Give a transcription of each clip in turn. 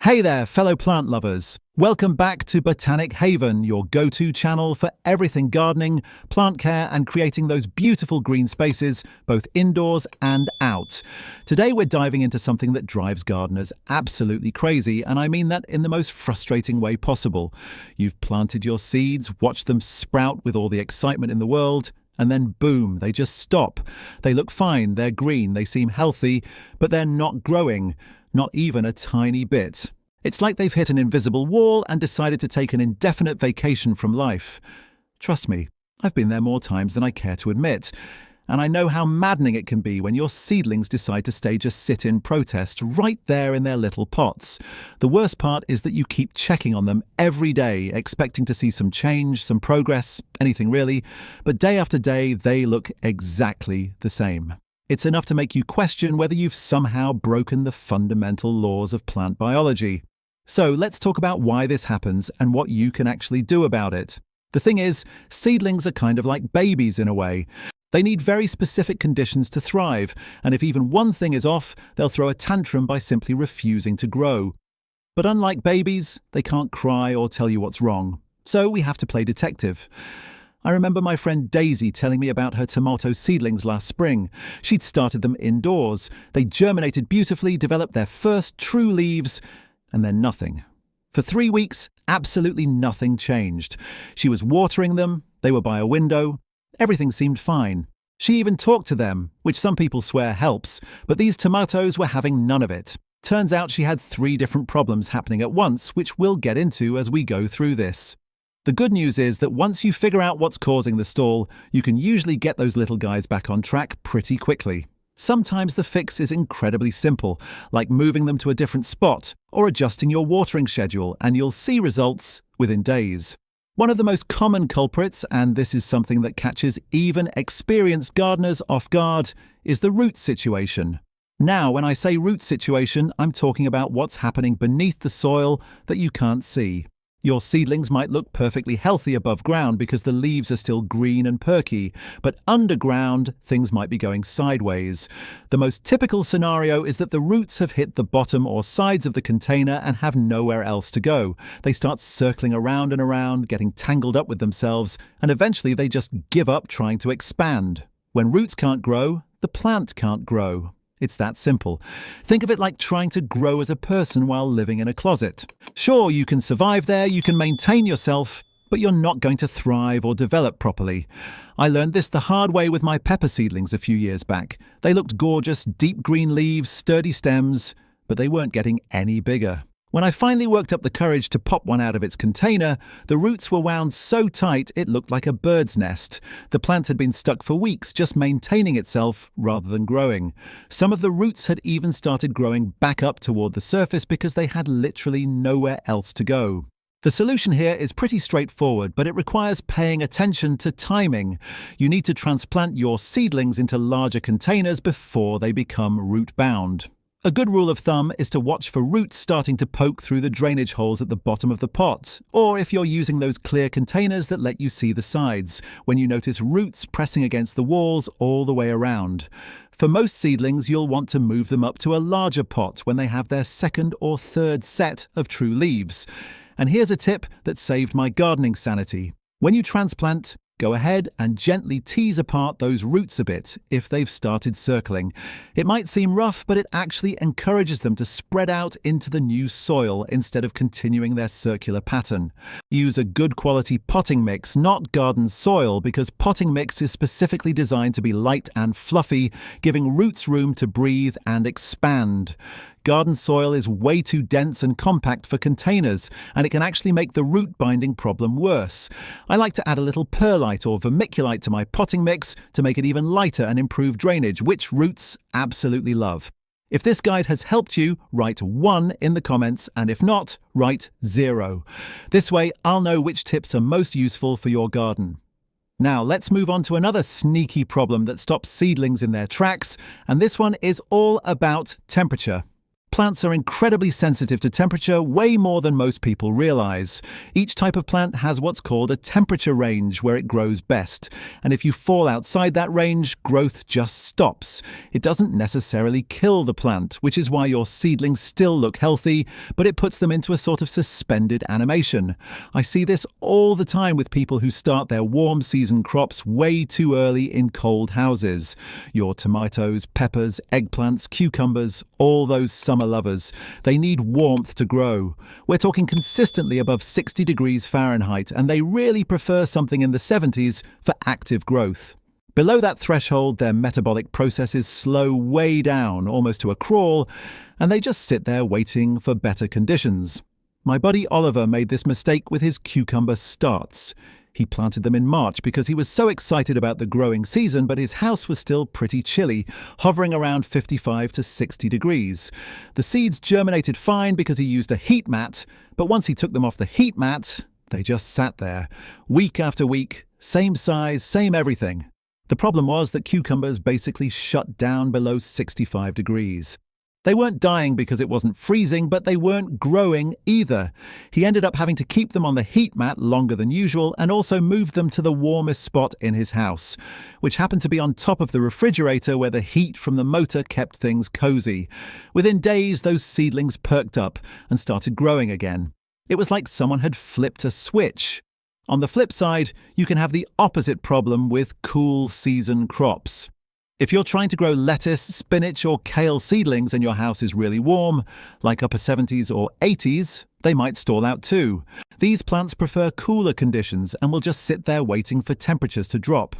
Hey there, fellow plant lovers. Welcome back to Botanic Haven, your go-to channel for everything gardening, plant care, and creating those beautiful green spaces, both indoors and out. Today we're diving into something that drives gardeners absolutely crazy, and I mean that in the most frustrating way possible. You've planted your seeds, watched them sprout with all the excitement in the world, and then boom, they just stop. They look fine, they're green, they seem healthy, but they're not growing. Not even a tiny bit. It's like they've hit an invisible wall and decided to take an indefinite vacation from life. Trust me, I've been there more times than I care to admit. And I know how maddening it can be when your seedlings decide to stage a sit-in protest right there in their little pots. The worst part is that you keep checking on them every day, expecting to see some change, some progress, anything really. But day after day, they look exactly the same. It's enough to make you question whether you've somehow broken the fundamental laws of plant biology. So let's talk about why this happens and what you can actually do about it. The thing is, seedlings are kind of like babies in a way. They need very specific conditions to thrive, and if even one thing is off, they'll throw a tantrum by simply refusing to grow. But unlike babies, they can't cry or tell you what's wrong. So we have to play detective. I remember my friend Daisy telling me about her tomato seedlings last spring. She'd started them indoors. They germinated beautifully, developed their first true leaves, and then nothing. For 3 weeks, absolutely nothing changed. She was watering them, they were by a window, everything seemed fine. She even talked to them, which some people swear helps, but these tomatoes were having none of it. Turns out she had 3 different problems happening at once, which we'll get into as we go through this. The good news is that once you figure out what's causing the stall, you can usually get those little guys back on track pretty quickly. Sometimes the fix is incredibly simple, like moving them to a different spot or adjusting your watering schedule, and you'll see results within days. One of the most common culprits, and this is something that catches even experienced gardeners off guard, is the root situation. Now, when I say root situation, I'm talking about what's happening beneath the soil that you can't see. Your seedlings might look perfectly healthy above ground because the leaves are still green and perky, but underground, things might be going sideways. The most typical scenario is that the roots have hit the bottom or sides of the container and have nowhere else to go. They start circling around and around, getting tangled up with themselves, and eventually they just give up trying to expand. When roots can't grow, the plant can't grow. It's that simple. Think of it like trying to grow as a person while living in a closet. Sure, you can survive there, you can maintain yourself, but you're not going to thrive or develop properly. I learned this the hard way with my pepper seedlings a few years back. They looked gorgeous, deep green leaves, sturdy stems, but they weren't getting any bigger. When I finally worked up the courage to pop one out of its container, the roots were wound so tight it looked like a bird's nest. The plant had been stuck for weeks, just maintaining itself rather than growing. Some of the roots had even started growing back up toward the surface because they had literally nowhere else to go. The solution here is pretty straightforward, but it requires paying attention to timing. You need to transplant your seedlings into larger containers before they become root-bound. A good rule of thumb is to watch for roots starting to poke through the drainage holes at the bottom of the pot, or if you're using those clear containers that let you see the sides, when you notice roots pressing against the walls all the way around. For most seedlings, you'll want to move them up to a larger pot when they have their second or third set of true leaves. And here's a tip that saved my gardening sanity. When you transplant, go ahead and gently tease apart those roots a bit if they've started circling. It might seem rough, but it actually encourages them to spread out into the new soil instead of continuing their circular pattern. Use a good quality potting mix, not garden soil, because potting mix is specifically designed to be light and fluffy, giving roots room to breathe and expand. Garden soil is way too dense and compact for containers, and it can actually make the root binding problem worse. I like to add a little perlite or vermiculite to my potting mix to make it even lighter and improve drainage, which roots absolutely love. If this guide has helped you, write 1 in the comments, and if not, write 0. This way, I'll know which tips are most useful for your garden. Now, let's move on to another sneaky problem that stops seedlings in their tracks, and this one is all about temperature. Plants are incredibly sensitive to temperature, way more than most people realize. Each type of plant has what's called a temperature range where it grows best. And if you fall outside that range, growth just stops. It doesn't necessarily kill the plant, which is why your seedlings still look healthy, but it puts them into a sort of suspended animation. I see this all the time with people who start their warm season crops way too early in cold houses. Your tomatoes, peppers, eggplants, cucumbers, all those summer lovers. They need warmth to grow. We're talking consistently above 60 degrees Fahrenheit, and they really prefer something in the 70s for active growth. Below that threshold, their metabolic processes slow way down, almost to a crawl, and they just sit there waiting for better conditions. My buddy Oliver made this mistake with his cucumber starts. He planted them in March because he was so excited about the growing season, but his house was still pretty chilly, hovering around 55 to 60 degrees. The seeds germinated fine because he used a heat mat, but once he took them off the heat mat, they just sat there, week after week, same size, same everything. The problem was that cucumbers basically shut down below 65 degrees. They weren't dying because it wasn't freezing, but they weren't growing either. He ended up having to keep them on the heat mat longer than usual and also moved them to the warmest spot in his house, which happened to be on top of the refrigerator where the heat from the motor kept things cozy. Within days, those seedlings perked up and started growing again. It was like someone had flipped a switch. On the flip side, you can have the opposite problem with cool season crops. If you're trying to grow lettuce, spinach or kale seedlings and your house is really warm, like upper 70s or 80s, they might stall out too. These plants prefer cooler conditions and will just sit there waiting for temperatures to drop.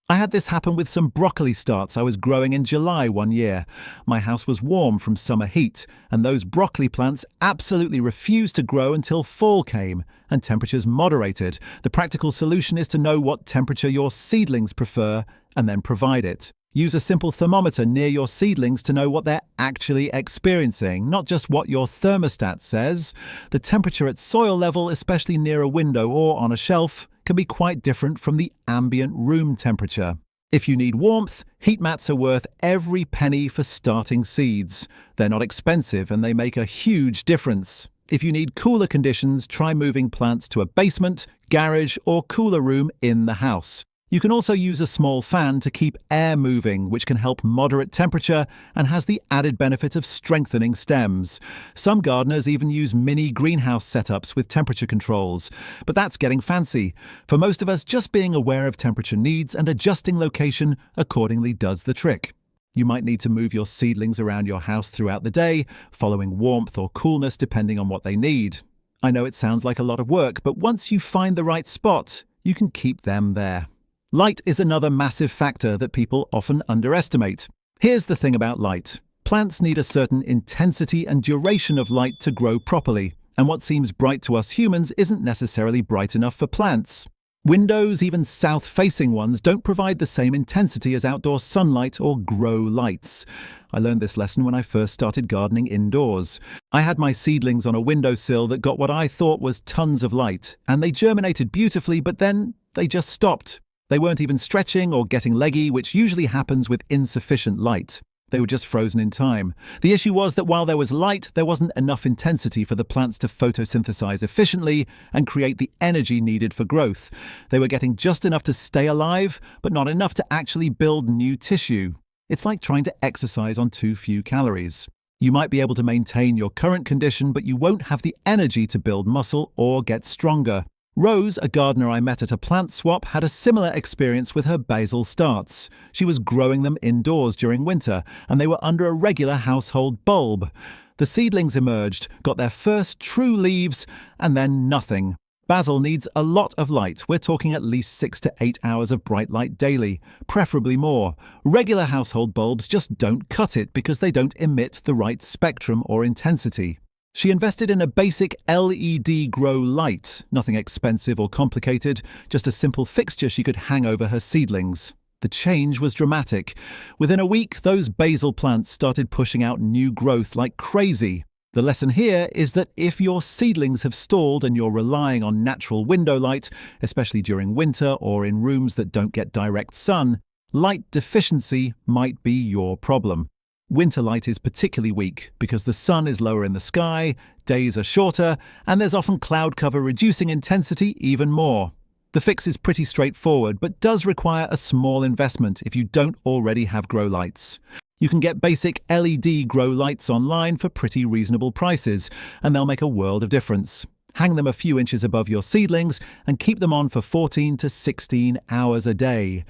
I had this happen with some broccoli starts I was growing in July one year. My house was warm from summer heat, and those broccoli plants absolutely refused to grow until fall came and temperatures moderated. The practical solution is to know what temperature your seedlings prefer and then provide it. Use a simple thermometer near your seedlings to know what they're actually experiencing, not just what your thermostat says. The temperature at soil level, especially near a window or on a shelf, can be quite different from the ambient room temperature. If you need warmth, heat mats are worth every penny for starting seeds. They're not expensive and they make a huge difference. If you need cooler conditions, try moving plants to a basement, garage, or cooler room in the house. You can also use a small fan to keep air moving, which can help moderate temperature and has the added benefit of strengthening stems. Some gardeners even use mini greenhouse setups with temperature controls, but that's getting fancy. For most of us, just being aware of temperature needs and adjusting location accordingly does the trick. You might need to move your seedlings around your house throughout the day, following warmth or coolness depending on what they need. I know it sounds like a lot of work, but once you find the right spot, you can keep them there. Light is another massive factor that people often underestimate. Here's the thing about light. Plants need a certain intensity and duration of light to grow properly, and what seems bright to us humans isn't necessarily bright enough for plants. Windows, even south-facing ones, don't provide the same intensity as outdoor sunlight or grow lights. I learned this lesson when I first started gardening indoors. I had my seedlings on a windowsill that got what I thought was tons of light, and they germinated beautifully, but then they just stopped. They weren't even stretching or getting leggy, which usually happens with insufficient light. They were just frozen in time. The issue was that while there was light, there wasn't enough intensity for the plants to photosynthesize efficiently and create the energy needed for growth. They were getting just enough to stay alive, but not enough to actually build new tissue. It's like trying to exercise on too few calories. You might be able to maintain your current condition, but you won't have the energy to build muscle or get stronger. Rose, a gardener I met at a plant swap, had a similar experience with her basil starts. She was growing them indoors during winter, and they were under a regular household bulb. The seedlings emerged, got their first true leaves, and then nothing. Basil needs a lot of light. We're talking at least 6 to 8 hours of bright light daily, preferably more. Regular household bulbs just don't cut it because they don't emit the right spectrum or intensity. She invested in a basic LED grow light, nothing expensive or complicated, just a simple fixture she could hang over her seedlings. The change was dramatic. Within a week, those basil plants started pushing out new growth like crazy. The lesson here is that if your seedlings have stalled and you're relying on natural window light, especially during winter or in rooms that don't get direct sun, light deficiency might be your problem. Winter light is particularly weak because the sun is lower in the sky, days are shorter, and there's often cloud cover reducing intensity even more. The fix is pretty straightforward, but does require a small investment if you don't already have grow lights. You can get basic LED grow lights online for pretty reasonable prices, and they'll make a world of difference. Hang them a few inches above your seedlings and keep them on for 14 to 16 hours a day.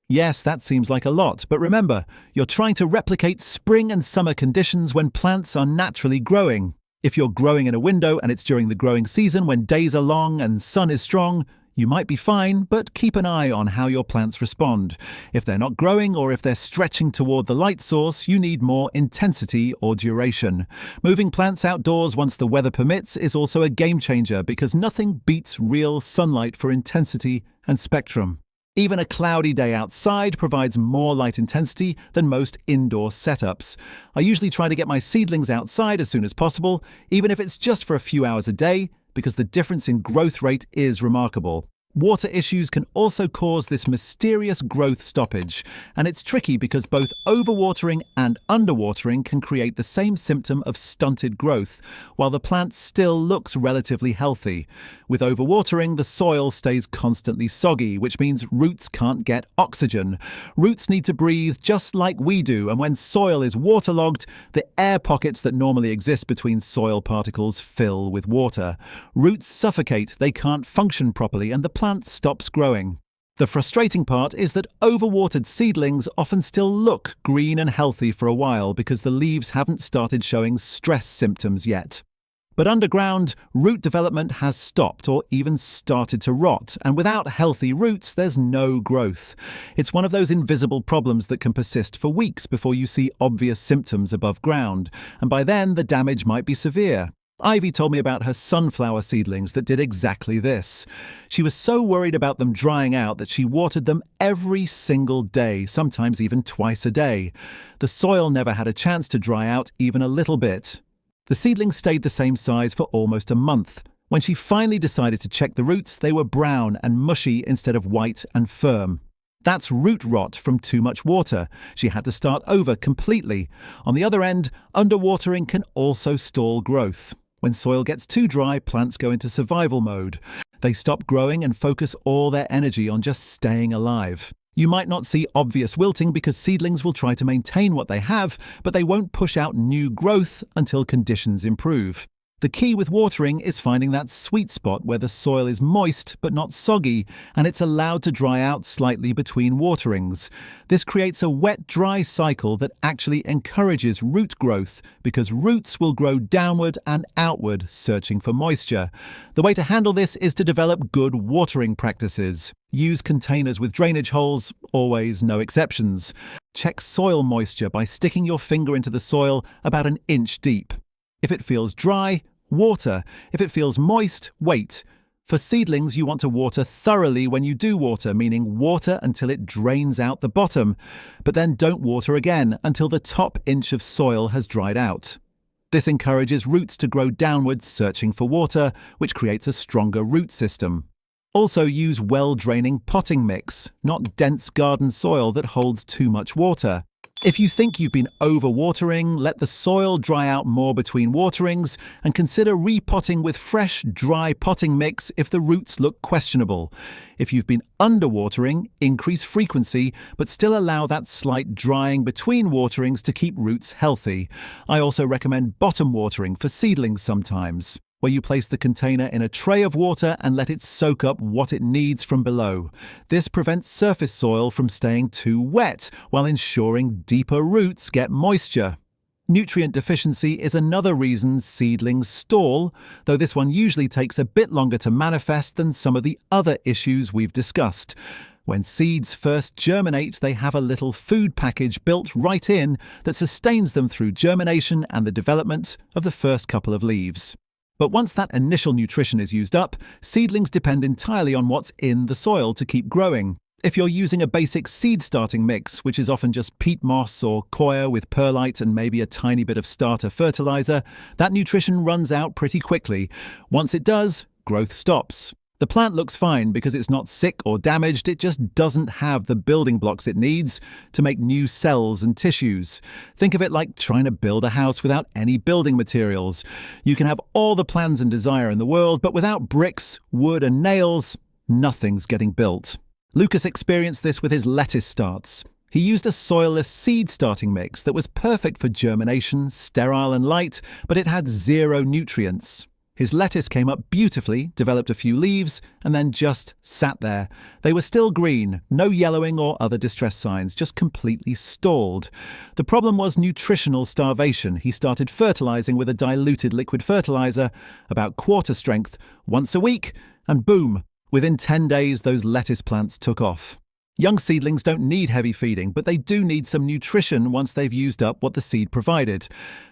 Yes, that seems like a lot, but remember, you're trying to replicate spring and summer conditions when plants are naturally growing. If you're growing in a window and it's during the growing season when days are long and sun is strong, you might be fine, but keep an eye on how your plants respond. If they're not growing or if they're stretching toward the light source, you need more intensity or duration. Moving plants outdoors once the weather permits is also a game changer because nothing beats real sunlight for intensity and spectrum. Even a cloudy day outside provides more light intensity than most indoor setups. I usually try to get my seedlings outside as soon as possible, even if it's just for a few hours a day, because the difference in growth rate is remarkable. Water issues can also cause this mysterious growth stoppage, and it's tricky because both overwatering and underwatering can create the same symptom of stunted growth, while the plant still looks relatively healthy. With overwatering, the soil stays constantly soggy, which means roots can't get oxygen. Roots need to breathe just like we do, and when soil is waterlogged, the air pockets that normally exist between soil particles fill with water. Roots suffocate, they can't function properly, and the plant stops growing. The frustrating part is that overwatered seedlings often still look green and healthy for a while because the leaves haven't started showing stress symptoms yet. But underground, root development has stopped or even started to rot, and without healthy roots, there's no growth. It's one of those invisible problems that can persist for weeks before you see obvious symptoms above ground, and by then the damage might be severe. Ivy told me about her sunflower seedlings that did exactly this. She was so worried about them drying out that she watered them every single day, sometimes even twice a day. The soil never had a chance to dry out even a little bit. The seedlings stayed the same size for almost a month. When she finally decided to check the roots, they were brown and mushy instead of white and firm. That's root rot from too much water. She had to start over completely. On the other end, underwatering can also stall growth. When soil gets too dry, plants go into survival mode. They stop growing and focus all their energy on just staying alive. You might not see obvious wilting because seedlings will try to maintain what they have, but they won't push out new growth until conditions improve. The key with watering is finding that sweet spot where the soil is moist but not soggy, and it's allowed to dry out slightly between waterings. This creates a wet-dry cycle that actually encourages root growth because roots will grow downward and outward, searching for moisture. The way to handle this is to develop good watering practices. Use containers with drainage holes, always no exceptions. Check soil moisture by sticking your finger into the soil about an inch deep. If it feels dry, water. If it feels moist, wait. For seedlings, you want to water thoroughly when you do water, meaning water until it drains out the bottom, but then don't water again until the top inch of soil has dried out. This encourages roots to grow downwards, searching for water, which creates a stronger root system. Also use well-draining potting mix, not dense garden soil that holds too much water. If you think you've been overwatering, let the soil dry out more between waterings and consider repotting with fresh, dry potting mix if the roots look questionable. If you've been underwatering, increase frequency, but still allow that slight drying between waterings to keep roots healthy. I also recommend bottom watering for seedlings sometimes, where you place the container in a tray of water and let it soak up what it needs from below. This prevents surface soil from staying too wet, while ensuring deeper roots get moisture. Nutrient deficiency is another reason seedlings stall, though this one usually takes a bit longer to manifest than some of the other issues we've discussed. When seeds first germinate, they have a little food package built right in that sustains them through germination and the development of the first couple of leaves. But once that initial nutrition is used up, seedlings depend entirely on what's in the soil to keep growing. If you're using a basic seed starting mix, which is often just peat moss or coir with perlite and maybe a tiny bit of starter fertilizer, that nutrition runs out pretty quickly. Once it does, growth stops. The plant looks fine because it's not sick or damaged, it just doesn't have the building blocks it needs to make new cells and tissues. Think of it like trying to build a house without any building materials. You can have all the plans and desire in the world, but without bricks, wood and nails, nothing's getting built. Lucas experienced this with his lettuce starts. He used a soilless seed starting mix that was perfect for germination, sterile and light, but it had zero nutrients. His lettuce came up beautifully, developed a few leaves, and then just sat there. They were still green, no yellowing or other distress signs, just completely stalled. The problem was nutritional starvation. He started fertilizing with a diluted liquid fertilizer, about quarter strength, once a week, and boom, within 10 days those lettuce plants took off. Young seedlings don't need heavy feeding, but they do need some nutrition once they've used up what the seed provided.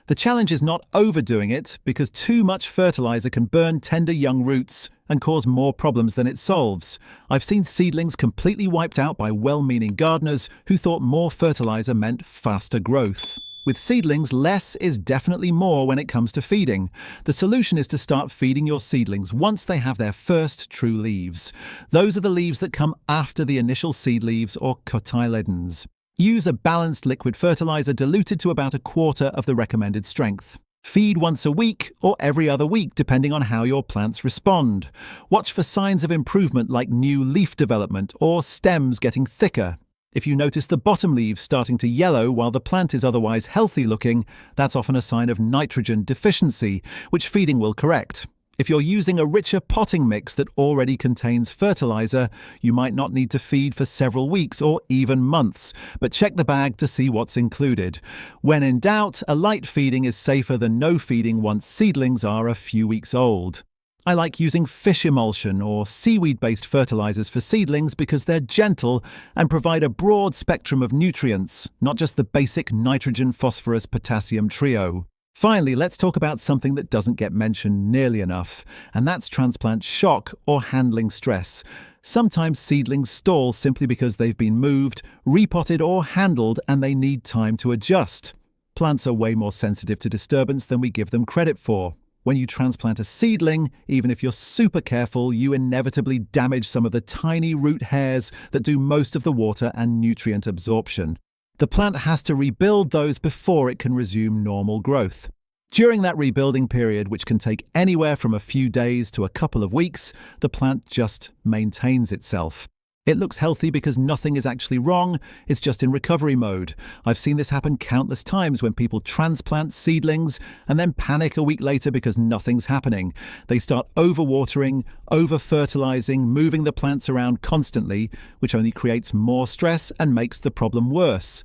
The challenge is not overdoing it, because too much fertilizer can burn tender young roots and cause more problems than it solves. I've seen seedlings completely wiped out by well-meaning gardeners who thought more fertilizer meant faster growth. With seedlings, less is definitely more when it comes to feeding. The solution is to start feeding your seedlings once they have their first true leaves. Those are the leaves that come after the initial seed leaves or cotyledons. Use a balanced liquid fertilizer diluted to about a quarter of the recommended strength. Feed once a week or every other week depending on how your plants respond. Watch for signs of improvement like new leaf development or stems getting thicker. If you notice the bottom leaves starting to yellow while the plant is otherwise healthy looking, that's often a sign of nitrogen deficiency, which feeding will correct. If you're using a richer potting mix that already contains fertilizer, you might not need to feed for several weeks or even months, but check the bag to see what's included. When in doubt, a light feeding is safer than no feeding once seedlings are a few weeks old. I like using fish emulsion or seaweed-based fertilizers for seedlings because they're gentle and provide a broad spectrum of nutrients, not just the basic nitrogen, phosphorus, potassium trio. Finally, let's talk about something that doesn't get mentioned nearly enough, and that's transplant shock or handling stress. Sometimes seedlings stall simply because they've been moved, repotted or handled and they need time to adjust. Plants are way more sensitive to disturbance than we give them credit for. When you transplant a seedling, even if you're super careful, you inevitably damage some of the tiny root hairs that do most of the water and nutrient absorption. The plant has to rebuild those before it can resume normal growth. During that rebuilding period, which can take anywhere from a few days to a couple of weeks, the plant just maintains itself. It looks healthy because nothing is actually wrong, it's just in recovery mode. I've seen this happen countless times when people transplant seedlings and then panic a week later because nothing's happening. They start overwatering, over-fertilizing, moving the plants around constantly, which only creates more stress and makes the problem worse.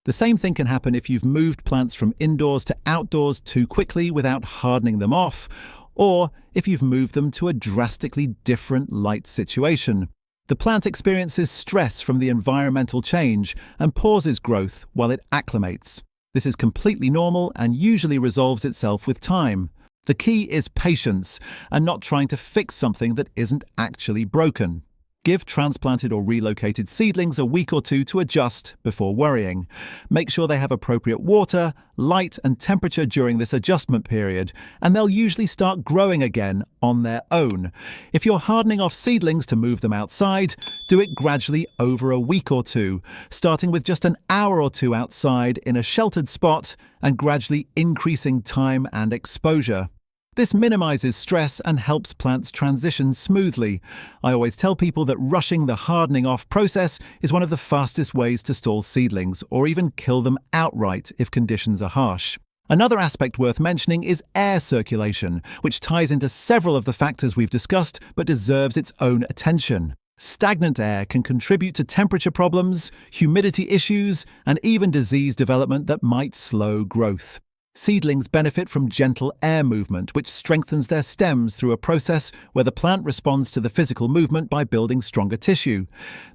The same thing can happen if you've moved plants from indoors to outdoors too quickly without hardening them off, or if you've moved them to a drastically different light situation. The plant experiences stress from the environmental change and pauses growth while it acclimates. This is completely normal and usually resolves itself with time. The key is patience and not trying to fix something that isn't actually broken. Give transplanted or relocated seedlings a week or two to adjust before worrying. Make sure they have appropriate water, light and temperature during this adjustment period, and they'll usually start growing again on their own. If you're hardening off seedlings to move them outside, do it gradually over a week or two, starting with just an hour or two outside in a sheltered spot and gradually increasing time and exposure. This minimizes stress and helps plants transition smoothly. I always tell people that rushing the hardening off process is one of the fastest ways to stall seedlings, or even kill them outright if conditions are harsh. Another aspect worth mentioning is air circulation, which ties into several of the factors we've discussed but deserves its own attention. Stagnant air can contribute to temperature problems, humidity issues, and even disease development that might slow growth. Seedlings benefit from gentle air movement, which strengthens their stems through a process where the plant responds to the physical movement by building stronger tissue.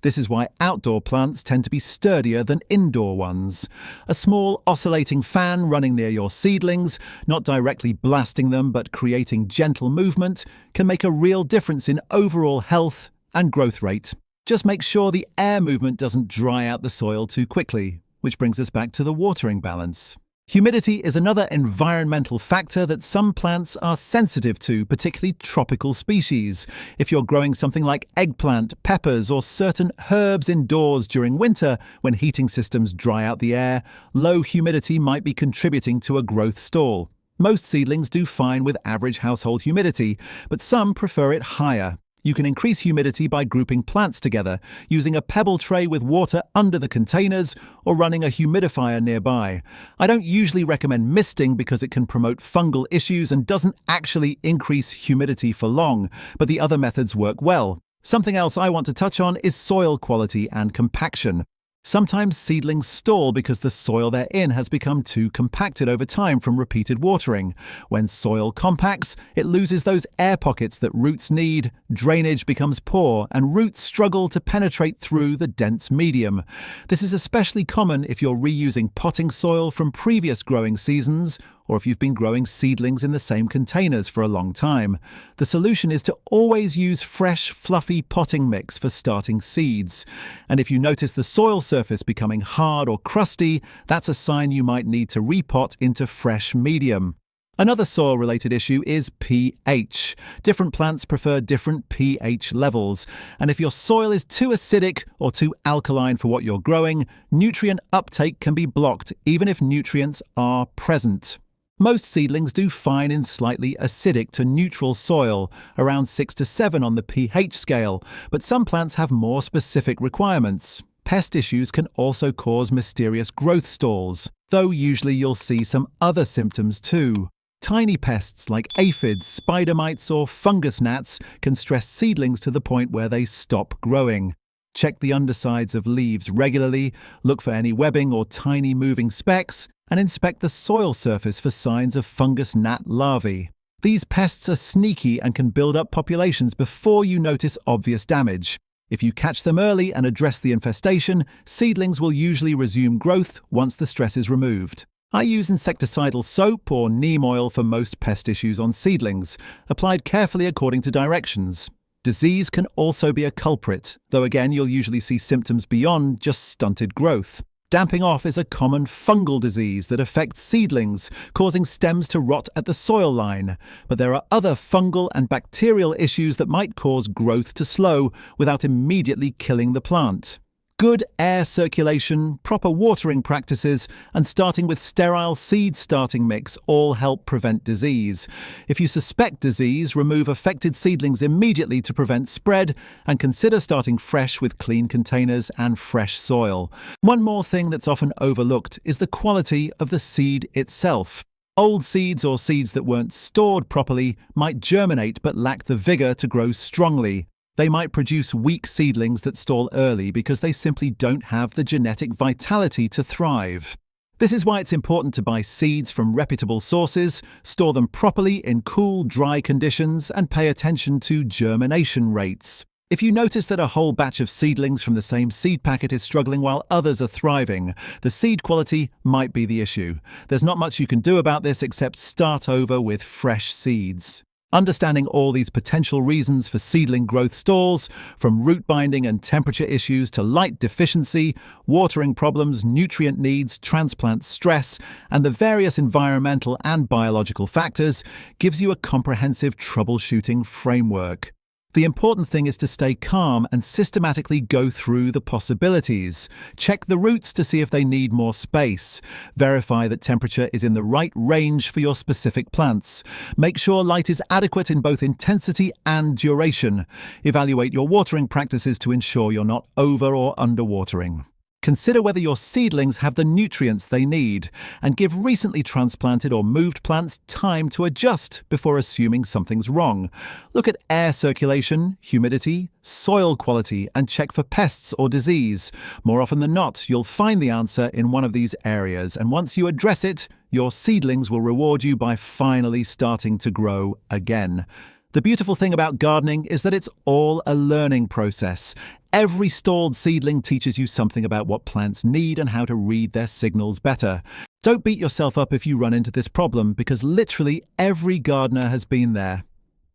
This is why outdoor plants tend to be sturdier than indoor ones. A small oscillating fan running near your seedlings, not directly blasting them but creating gentle movement, can make a real difference in overall health and growth rate. Just make sure the air movement doesn't dry out the soil too quickly, which brings us back to the watering balance. Humidity is another environmental factor that some plants are sensitive to, particularly tropical species. If you're growing something like eggplant, peppers, or certain herbs indoors during winter when heating systems dry out the air, low humidity might be contributing to a growth stall. Most seedlings do fine with average household humidity, but some prefer it higher. You can increase humidity by grouping plants together, using a pebble tray with water under the containers, or running a humidifier nearby. I don't usually recommend misting because it can promote fungal issues and doesn't actually increase humidity for long, but the other methods work well. Something else I want to touch on is soil quality and compaction. Sometimes seedlings stall because the soil they're in has become too compacted over time from repeated watering. When soil compacts, it loses those air pockets that roots need, drainage becomes poor, and roots struggle to penetrate through the dense medium. This is especially common if you're reusing potting soil from previous growing seasons, or if you've been growing seedlings in the same containers for a long time. The solution is to always use fresh, fluffy potting mix for starting seeds. And if you notice the soil surface becoming hard or crusty, that's a sign you might need to repot into fresh medium. Another soil-related issue is pH. Different plants prefer different pH levels, and if your soil is too acidic or too alkaline for what you're growing, nutrient uptake can be blocked even if nutrients are present. Most seedlings do fine in slightly acidic to neutral soil, around 6 to 7 on the pH scale, but some plants have more specific requirements. Pest issues can also cause mysterious growth stalls, though usually you'll see some other symptoms too. Tiny pests like aphids, spider mites, or fungus gnats can stress seedlings to the point where they stop growing. Check the undersides of leaves regularly, look for any webbing or tiny moving specks, and inspect the soil surface for signs of fungus gnat larvae. These pests are sneaky and can build up populations before you notice obvious damage. If you catch them early and address the infestation, seedlings will usually resume growth once the stress is removed. I use insecticidal soap or neem oil for most pest issues on seedlings, applied carefully according to directions. Disease can also be a culprit, though again you'll usually see symptoms beyond just stunted growth. Damping off is a common fungal disease that affects seedlings, causing stems to rot at the soil line. But there are other fungal and bacterial issues that might cause growth to slow without immediately killing the plant. Good air circulation, proper watering practices, and starting with sterile seed starting mix all help prevent disease. If you suspect disease, remove affected seedlings immediately to prevent spread, and consider starting fresh with clean containers and fresh soil. One more thing that's often overlooked is the quality of the seed itself. Old seeds or seeds that weren't stored properly might germinate but lack the vigor to grow strongly. They might produce weak seedlings that stall early because they simply don't have the genetic vitality to thrive. This is why it's important to buy seeds from reputable sources, store them properly in cool, dry conditions, and pay attention to germination rates. If you notice that a whole batch of seedlings from the same seed packet is struggling while others are thriving, the seed quality might be the issue. There's not much you can do about this except start over with fresh seeds. Understanding all these potential reasons for seedling growth stalls, from root binding and temperature issues to light deficiency, watering problems, nutrient needs, transplant stress, and the various environmental and biological factors, gives you a comprehensive troubleshooting framework. The important thing is to stay calm and systematically go through the possibilities. Check the roots to see if they need more space. Verify that temperature is in the right range for your specific plants. Make sure light is adequate in both intensity and duration. Evaluate your watering practices to ensure you're not over or underwatering. Consider whether your seedlings have the nutrients they need, and give recently transplanted or moved plants time to adjust before assuming something's wrong. Look at air circulation, humidity, soil quality, and check for pests or disease. More often than not, you'll find the answer in one of these areas, and once you address it, your seedlings will reward you by finally starting to grow again. The beautiful thing about gardening is that it's all a learning process. Every stalled seedling teaches you something about what plants need and how to read their signals better. Don't beat yourself up if you run into this problem, because literally every gardener has been there.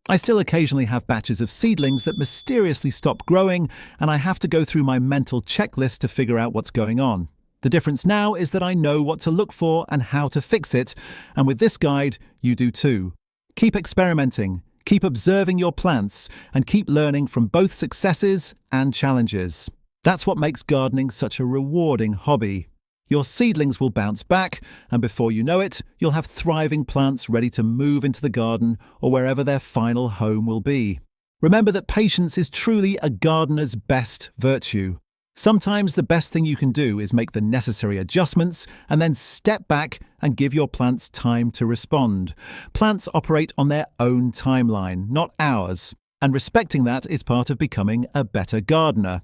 I still occasionally have batches of seedlings that mysteriously stop growing, and I have to go through my mental checklist to figure out what's going on. The difference now is that I know what to look for and how to fix it, and with this guide, you do too. Keep experimenting, keep observing your plants, and keep learning from both successes and challenges. That's what makes gardening such a rewarding hobby. Your seedlings will bounce back, and before you know it, you'll have thriving plants ready to move into the garden or wherever their final home will be. Remember that patience is truly a gardener's best virtue. Sometimes the best thing you can do is make the necessary adjustments and then step back and give your plants time to respond. Plants operate on their own timeline, not ours, and respecting that is part of becoming a better gardener.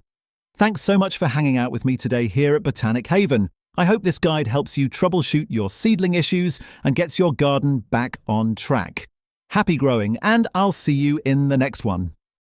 Thanks so much for hanging out with me today here at Botanic Haven. I hope this guide helps you troubleshoot your seedling issues and gets your garden back on track. Happy growing, and I'll see you in the next one.